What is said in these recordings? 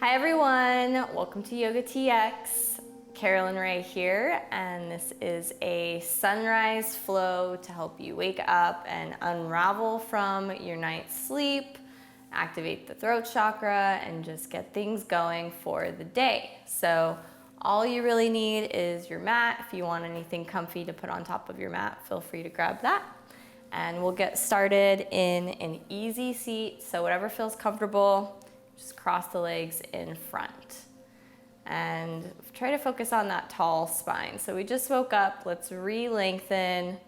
Hi everyone, welcome to YOGATX. Carolyn Rae here, and this is a sunrise flow to help you wake up and unravel from your night's sleep, activate the throat chakra, and just get things going for the day. So all you really need is your mat. If you want anything comfy to put on top of your mat, feel free to grab that. And we'll get started in an easy seat, so whatever feels comfortable. Just cross the legs in front and try to focus on that tall spine. So we just woke up, let's re-lengthen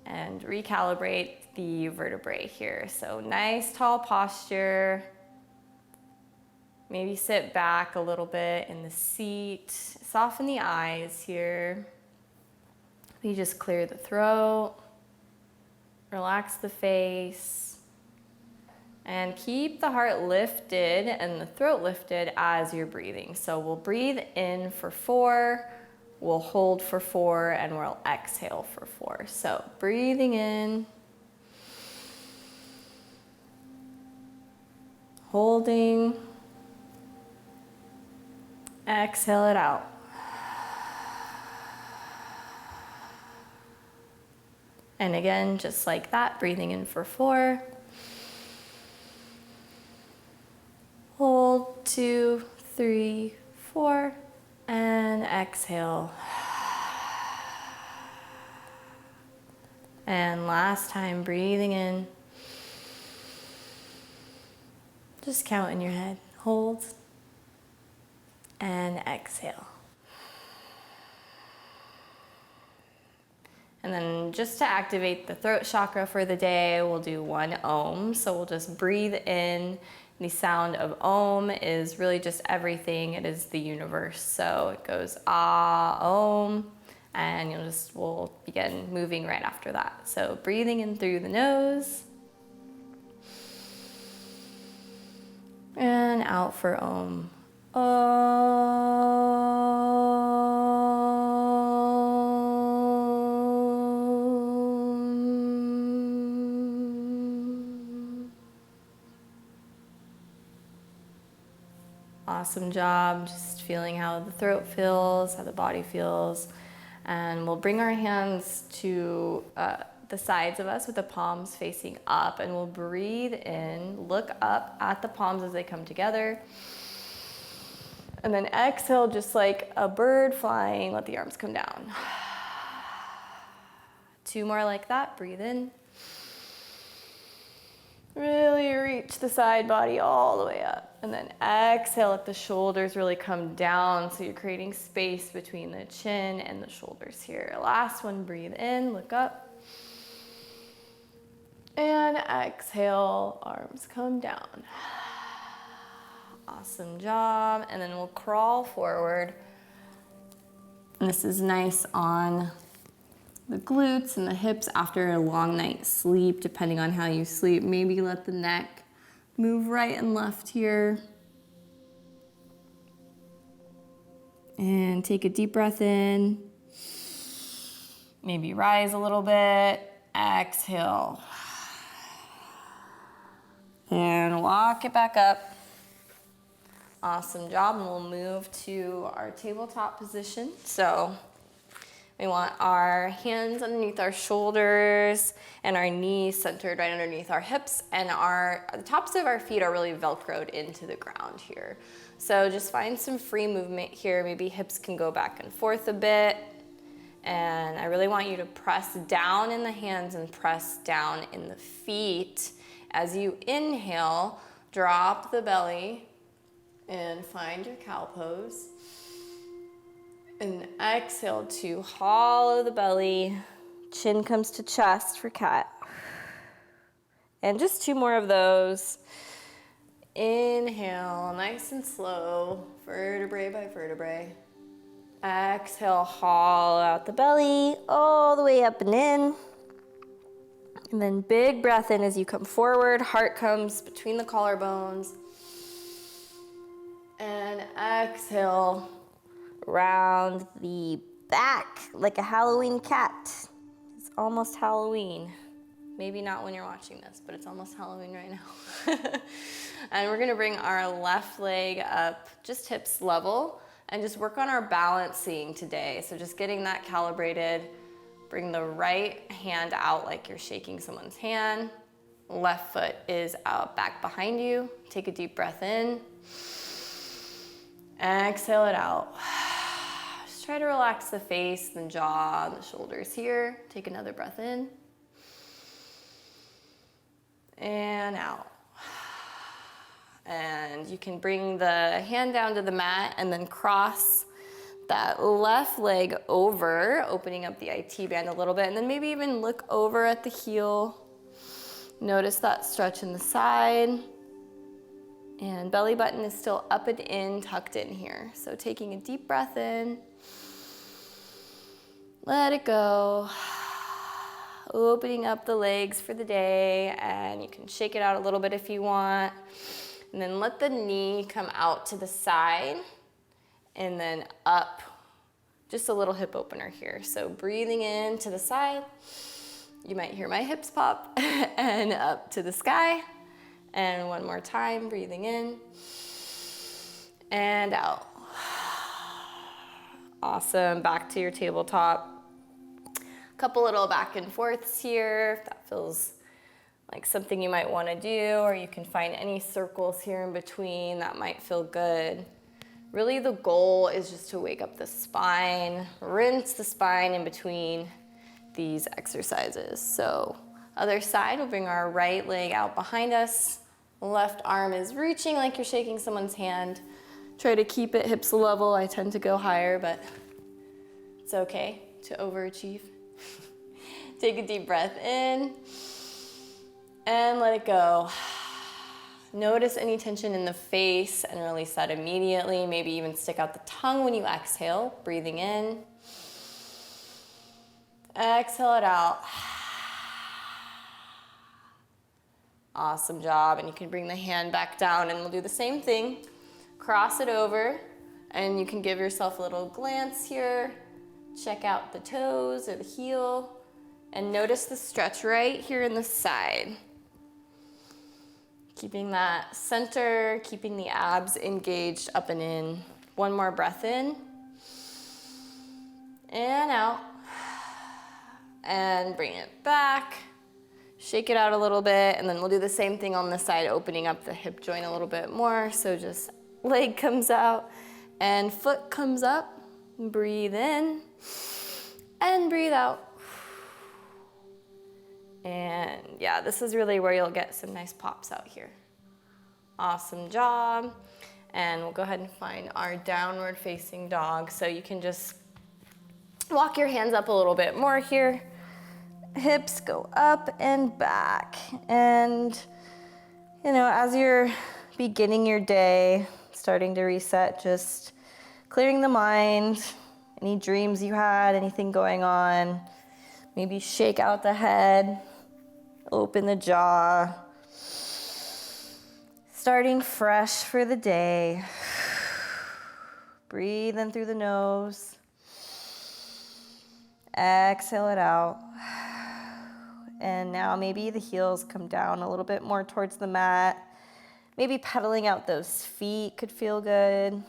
and recalibrate the vertebrae here. So nice tall posture. Maybe sit back a little bit in the seat. Soften the eyes here. You just clear the throat, relax the face. And keep the heart lifted and the throat lifted as you're breathing. So we'll breathe in for 4, we'll hold for 4, and we'll exhale for 4. So breathing in, holding, exhale it out. And again, just like that, breathing in for 4. Hold, 2, 3, 4, and exhale. And last time, breathing in. Just count in your head. Hold, and exhale. And then just to activate the throat chakra for the day, we'll do 1 Om. So we'll just breathe in. The sound of Om is really just everything. It is the universe. So it goes Ah, Om, and we'll begin moving right after that. So breathing in through the nose and out for Om. Awesome job, just feeling how the throat feels, how the body feels. And we'll bring our hands to the sides of us with the palms facing up, and we'll breathe in, look up at the palms as they come together. And then exhale just like a bird flying, let the arms come down. 2 more like that, breathe in. Really reach the side body all the way up. And then exhale, let the shoulders really come down. So you're creating space between the chin and the shoulders here. Last one, breathe in, look up. And exhale, arms come down. Awesome job. And then we'll crawl forward. And this is nice on the glutes and the hips after a long night's sleep, depending on how you sleep. Maybe let the neck move right and left here. And take a deep breath in. Maybe rise a little bit. Exhale. And walk it back up. Awesome job. And we'll move to our tabletop position. So we want our hands underneath our shoulders and our knees centered right underneath our hips, and the tops of our feet are really velcroed into the ground here. So just find some free movement here. Maybe hips can go back and forth a bit. And I really want you to press down in the hands and press down in the feet. As you inhale, drop the belly and find your cow pose. And exhale to hollow the belly, chin comes to chest for cat. And just 2 more of those. Inhale, nice and slow, vertebrae by vertebrae. Exhale, hollow out the belly, all the way up and in. And then big breath in as you come forward, heart comes between the collarbones. And exhale, round the back like a Halloween cat. It's almost Halloween. Maybe not when you're watching this, but it's almost Halloween right now. And we're gonna bring our left leg up, just hips level, and just work on our balancing today. So just getting that calibrated. Bring the right hand out like you're shaking someone's hand. Left foot is out back behind you. Take a deep breath in. Exhale it out. Just try to relax the face, the jaw, the shoulders here. Take another breath in. And out. And you can bring the hand down to the mat and then cross that left leg over, opening up the IT band a little bit, and then maybe even look over at the heel. Notice that stretch in the side. And belly button is still up and in, tucked in here. So taking a deep breath in. Let it go. Opening up the legs for the day, and you can shake it out a little bit if you want. And then let the knee come out to the side and then up. Just a little hip opener here. So breathing in to the side. You might hear my hips pop and up to the sky. And one more time, breathing in and out. Awesome, back to your tabletop. A couple little back and forths here, if that feels like something you might wanna do, or you can find any circles here in between that might feel good. Really the goal is just to wake up the spine, rinse the spine in between these exercises. So other side, we'll bring our right leg out behind us. Left arm is reaching like you're shaking someone's hand. Try to keep it hips level. I tend to go higher, but it's okay to overachieve. Take a deep breath in and let it go. Notice any tension in the face and release that immediately. Maybe even stick out the tongue when you exhale, breathing in. Exhale it out. Awesome job. And you can bring the hand back down and we'll do the same thing. Cross it over and you can give yourself a little glance here. Check out the toes or the heel and notice the stretch right here in the side. Keeping that center, keeping the abs engaged up and in. One more breath in and out. And bring it back. Shake it out a little bit, and then we'll do the same thing on this side, opening up the hip joint a little bit more. So just leg comes out and foot comes up. Breathe in and breathe out. And yeah, this is really where you'll get some nice pops out here. Awesome job. And we'll go ahead and find our downward facing dog. So you can just walk your hands up a little bit more here. Hips go up and back. And, you know, as you're beginning your day, starting to reset, just clearing the mind, any dreams you had, anything going on, maybe shake out the head, open the jaw. Starting fresh for the day. Breathe in through the nose. Exhale it out. And now maybe the heels come down a little bit more towards the mat. Maybe pedaling out those feet could feel good.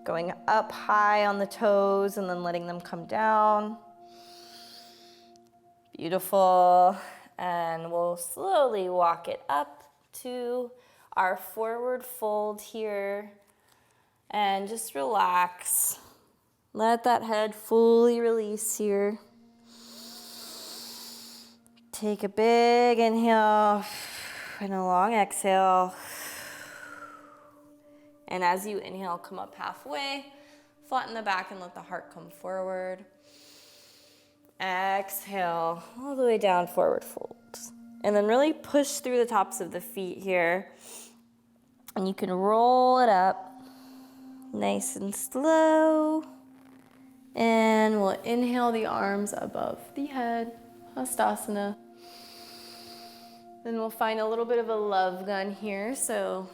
Going up high on the toes and then letting them come down. Beautiful. And we'll slowly walk it up to our forward fold here. And just relax. Let that head fully release here. Take a big inhale and a long exhale. And as you inhale, come up halfway, flatten the back and let the heart come forward. Exhale, all the way down, forward fold. And then really push through the tops of the feet here. And you can roll it up, nice and slow. And we'll inhale the arms above the head, Hastasana. Then we'll find a little bit of a love gun here. So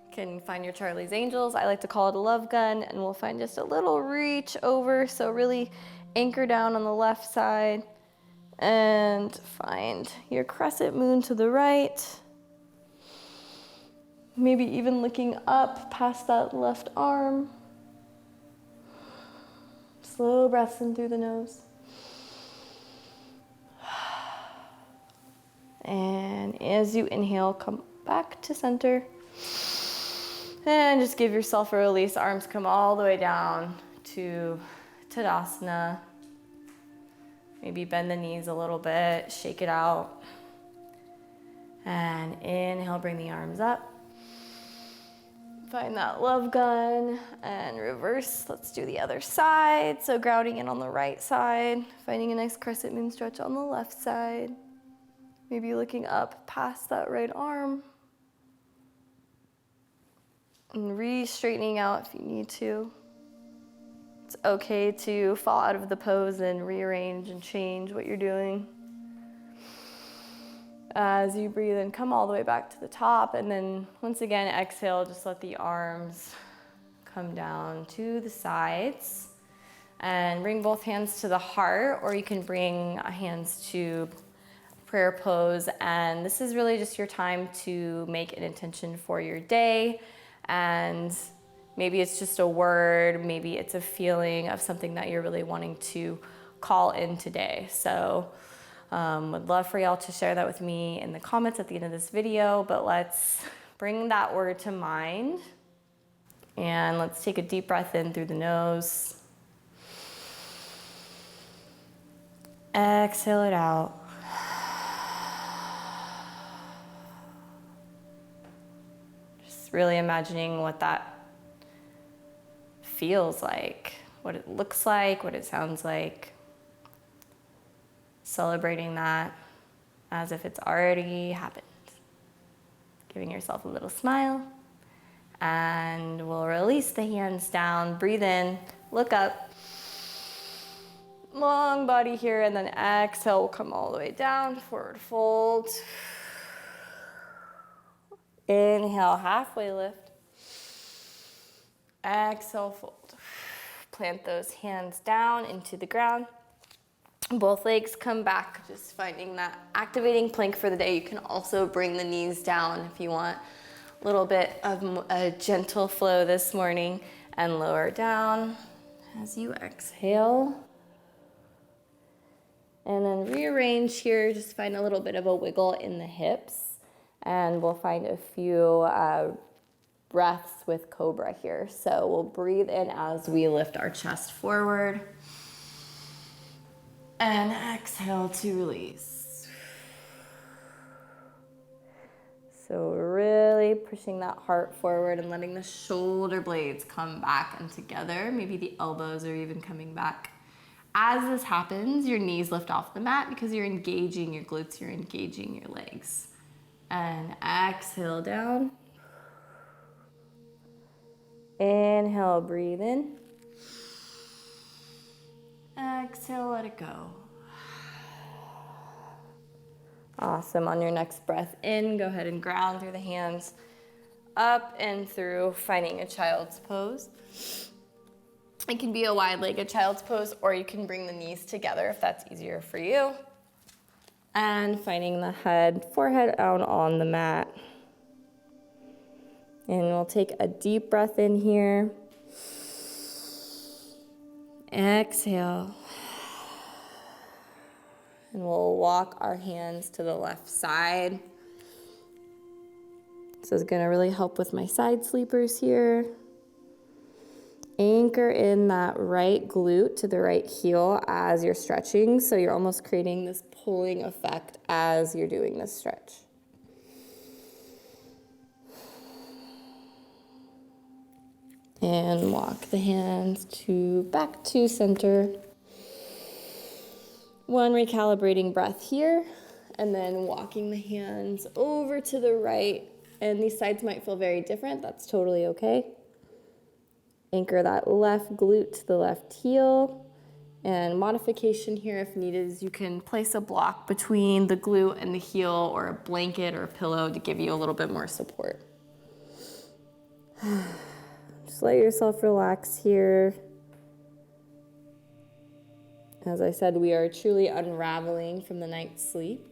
you can find your Charlie's Angels. I like to call it a love gun. And we'll find just a little reach over. So really anchor down on the left side And find your crescent moon to the right. Maybe even looking up past that left arm. Slow breaths in through the nose. And as you inhale, come back to center. And just give yourself a release. Arms come all the way down to Tadasana. Maybe bend the knees a little bit, shake it out. And inhale, bring the arms up. Find that love gun and reverse. Let's do the other side. So grounding in on the right side, finding a nice crescent moon stretch on the left side. Maybe looking up past that right arm. And re-straightening out if you need to. It's okay to fall out of the pose and rearrange and change what you're doing. As you breathe in, come all the way back to the top, and then once again, exhale, just let the arms come down to the sides. And bring both hands to the heart, or you can bring hands to prayer pose. And this is really just your time to make an intention for your day. And maybe it's just a word, maybe it's a feeling of something that you're really wanting to call in today. So would love for y'all to share that with me in the comments at the end of this video, but let's bring that word to mind. And let's take a deep breath in through the nose. Exhale it out. Just really imagining what that feels like, what it looks like, what it sounds like. Celebrating that as if it's already happened. Giving yourself a little smile. And we'll release the hands down, breathe in, look up. Long body here, and then exhale, we'll come all the way down, forward fold. Inhale, halfway lift. Exhale, fold. Plant those hands down into the ground. Both legs come back, just finding that activating plank for the day. You can also bring the knees down if you want a little bit of a gentle flow this morning, and lower down as you exhale. And then rearrange here, just find a little bit of a wiggle in the hips, and we'll find a few breaths with cobra here. So we'll breathe in as we lift our chest forward. And exhale to release. So really pushing that heart forward and letting the shoulder blades come back and together. Maybe the elbows are even coming back. As this happens, your knees lift off the mat because you're engaging your glutes, you're engaging your legs. And exhale down. Inhale, breathe in. Exhale, let it go. Awesome. On your next breath in, go ahead and ground through the hands, up and through, finding a child's pose. It can be a wide-legged child's pose, or you can bring the knees together if that's easier for you. And finding the head, forehead out on the mat. And we'll take a deep breath in here. Exhale. And we'll walk our hands to the left side. This is gonna really help with my side sleepers here. Anchor in that right glute to the right heel as you're stretching. So you're almost creating this pulling effect as you're doing this stretch. And walk the hands back to center. One recalibrating breath here, and then walking the hands over to the right. And these sides might feel very different. That's totally okay. Anchor that left glute to the left heel. And modification here, if needed, is you can place a block between the glute and the heel, or a blanket or a pillow to give you a little bit more support. Just let yourself relax here. As I said, we are truly unraveling from the night's sleep.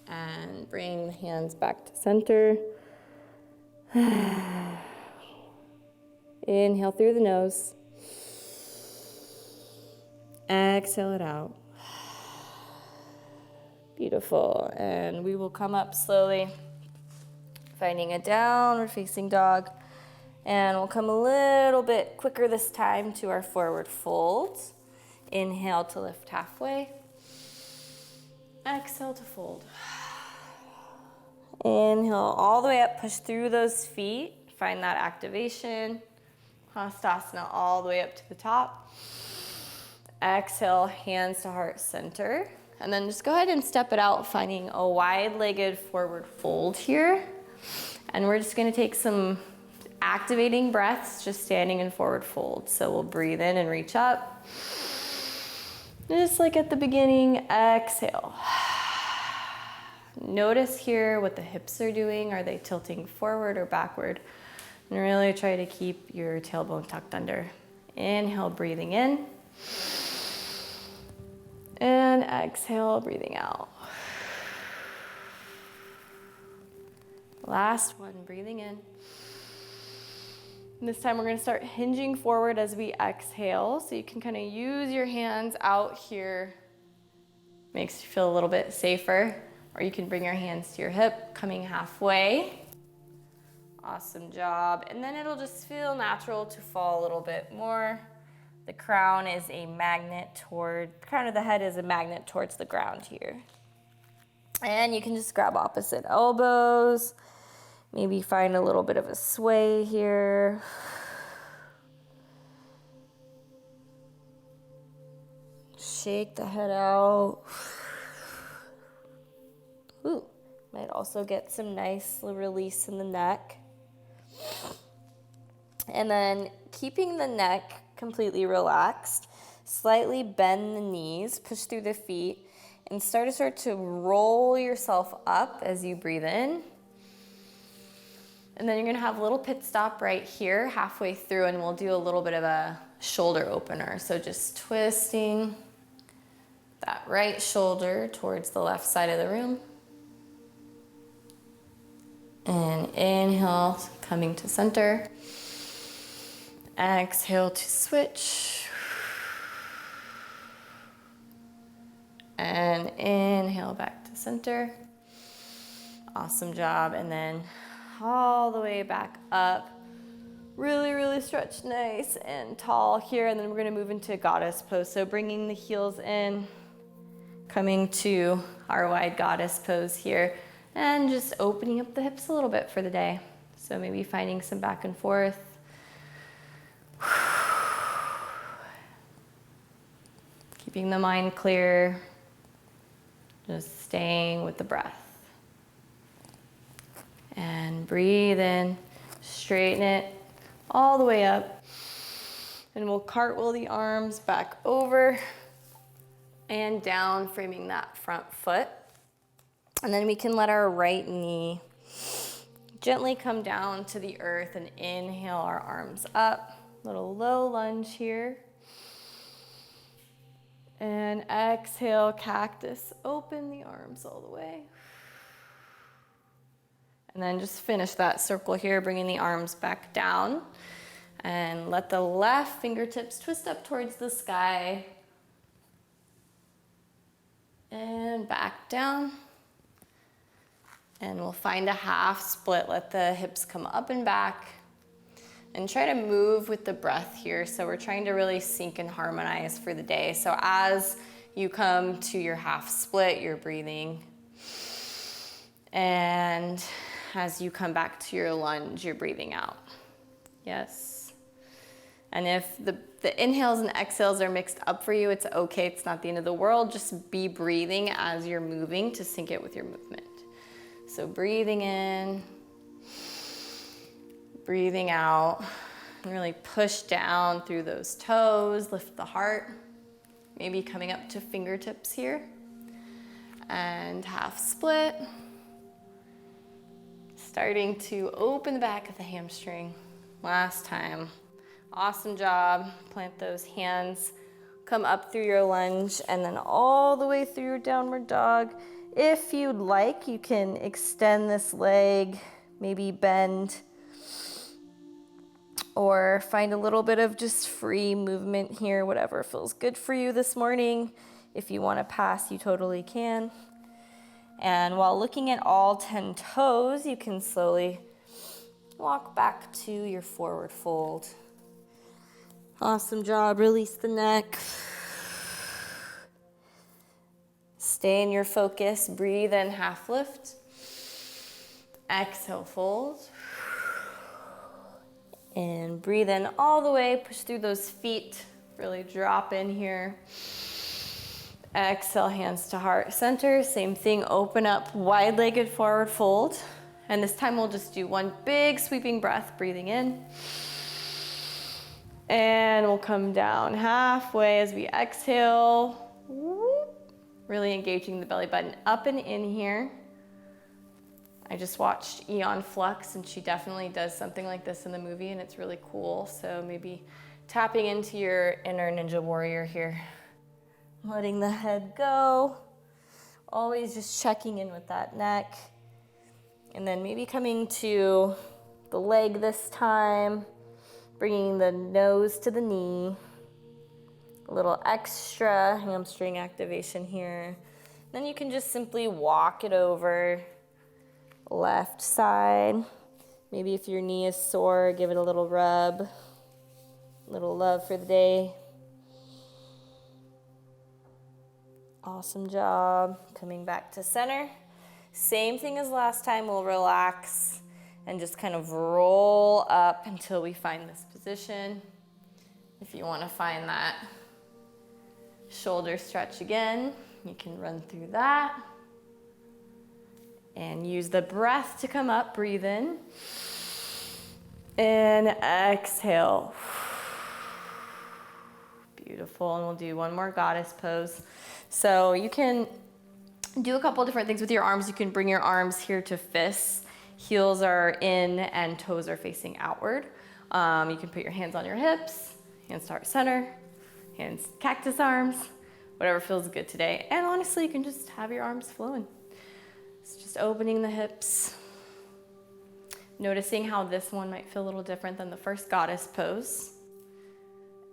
And bring the hands back to center. Inhale through the nose. Exhale it out. Beautiful. And we will come up slowly, finding a downward facing dog. And we'll come a little bit quicker this time to our forward fold. Inhale to lift halfway. Exhale to fold. Inhale all the way up, push through those feet. Find that activation. Hastasana all the way up to the top. Exhale, hands to heart center. And then just go ahead and step it out, finding a wide-legged forward fold here. And we're just gonna take some activating breaths, just standing in forward fold. So we'll breathe in and reach up. Just like at the beginning, exhale. Notice here what the hips are doing. Are they tilting forward or backward? And really try to keep your tailbone tucked under. Inhale, breathing in. And exhale, breathing out. Last one, breathing in. And this time we're gonna start hinging forward as we exhale. So you can kind of use your hands out here. Makes you feel a little bit safer. Or you can bring your hands to your hip, coming halfway. Awesome job. And then it'll just feel natural to fall a little bit more. The crown is a magnet toward, the crown of the head is a magnet towards the ground here. And you can just grab opposite elbows. Maybe find a little bit of a sway here. Shake the head out. Ooh, might also get some nice release in the neck. And then keeping the neck completely relaxed, slightly bend the knees, push through the feet, and start to roll yourself up as you breathe in. And then you're gonna have a little pit stop right here, halfway through, and we'll do a little bit of a shoulder opener. So just twisting that right shoulder towards the left side of the room. And inhale, coming to center. Exhale to switch. And inhale back to center. Awesome job. And then all the way back up. Really, really stretch nice and tall here. And then we're gonna move into goddess pose. So bringing the heels in, coming to our wide goddess pose here. And just opening up the hips a little bit for the day. So maybe finding some back and forth. Keeping the mind clear. Just staying with the breath. And breathe in, straighten it all the way up. And we'll cartwheel the arms back over and down, framing that front foot. And then we can let our right knee gently come down to the earth and inhale our arms up. Little low lunge here. And exhale, cactus. Open the arms all the way. And then just finish that circle here, bringing the arms back down. And let the left fingertips twist up towards the sky. And back down. And we'll find a half split. Let the hips come up and back. And try to move with the breath here. So we're trying to really sync and harmonize for the day. So as you come to your half split, you're breathing. And as you come back to your lunge, you're breathing out. Yes. And if the inhales and exhales are mixed up for you, it's okay. It's not the end of the world. Just be breathing as you're moving to sync it with your movement. So breathing in, breathing out, and really push down through those toes, lift the heart, maybe coming up to fingertips here, and half split. Starting to open the back of the hamstring. Last time. Awesome job. Plant those hands come up through your lunge and then all the way through your downward dog. If you'd like, you can extend this leg, maybe bend, or find a little bit of just free movement here, whatever feels good for you this morning. If you want to pass, you totally can. And while looking at all 10 toes, you can slowly walk back to your forward fold. Awesome job. Release the neck. Stay in your focus. Breathe in, half lift. Exhale, fold. And breathe in all the way. Push through those feet. Really drop in here. Exhale, hands to heart center. Same thing, open up, wide-legged forward fold. And this time we'll just do one big sweeping breath, breathing in. And we'll come down halfway as we exhale. Really engaging the belly button up and in here. I just watched Eon Flux, and she definitely does something like this in the movie, and it's really cool. So maybe tapping into your inner ninja warrior here. Letting the head go. Always just checking in with that neck. And then maybe coming to the leg this time. Bringing the nose to the knee. A little extra hamstring activation here. Then you can just simply walk it over. Left side. Maybe if your knee is sore, give it a little rub. A little love for the day. Awesome job. Coming back to center. Same thing as last time, we'll relax and just kind of roll up until we find this position. If you want to find that shoulder stretch again, you can run through that. And use the breath to come up, breathe in. And exhale. Beautiful, and we'll do one more goddess pose. So you can do a couple different things with your arms. You can bring your arms here to fists. Heels are in and toes are facing outward. You can put your hands on your hips, hands to heart center, hands cactus arms, whatever feels good today. And honestly, you can just have your arms flowing. It's just opening the hips. Noticing how this one might feel a little different than the first goddess pose.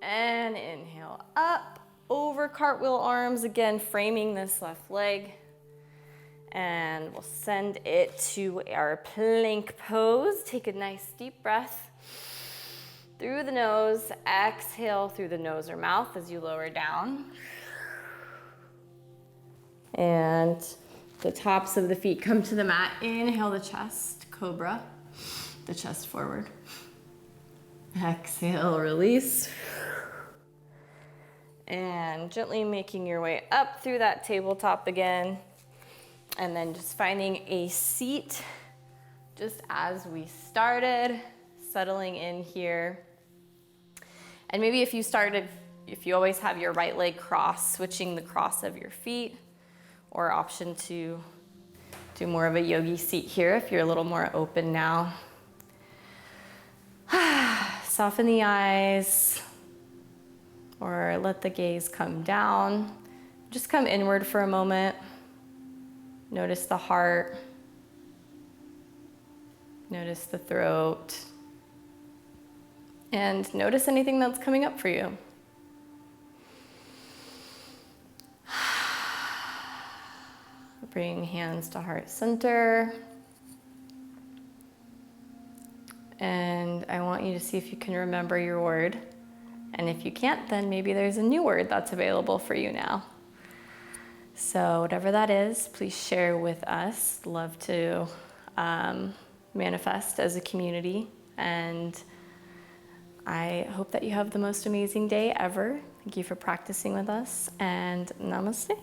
And inhale up, over cartwheel arms, again framing this left leg. And we'll send it to our plank pose. Take a nice deep breath through the nose. Exhale through the nose or mouth as you lower down. And the tops of the feet come to the mat. Inhale the chest, cobra, the chest forward. Exhale, release. And gently making your way up through that tabletop again. And then just finding a seat just as we started, settling in here. And maybe if you always have your right leg crossed, switching the cross of your feet, or option to do more of a yogi seat here if you're a little more open now. Soften the eyes, or let the gaze come down. Just come inward for a moment. Notice the heart. Notice the throat. And notice anything that's coming up for you. Bring hands to heart center. And I want you to see if you can remember your word. And if you can't, then maybe there's a new word that's available for you now. So whatever that is, please share with us. Love to manifest as a community. And I hope that you have the most amazing day ever. Thank you for practicing with us, and namaste.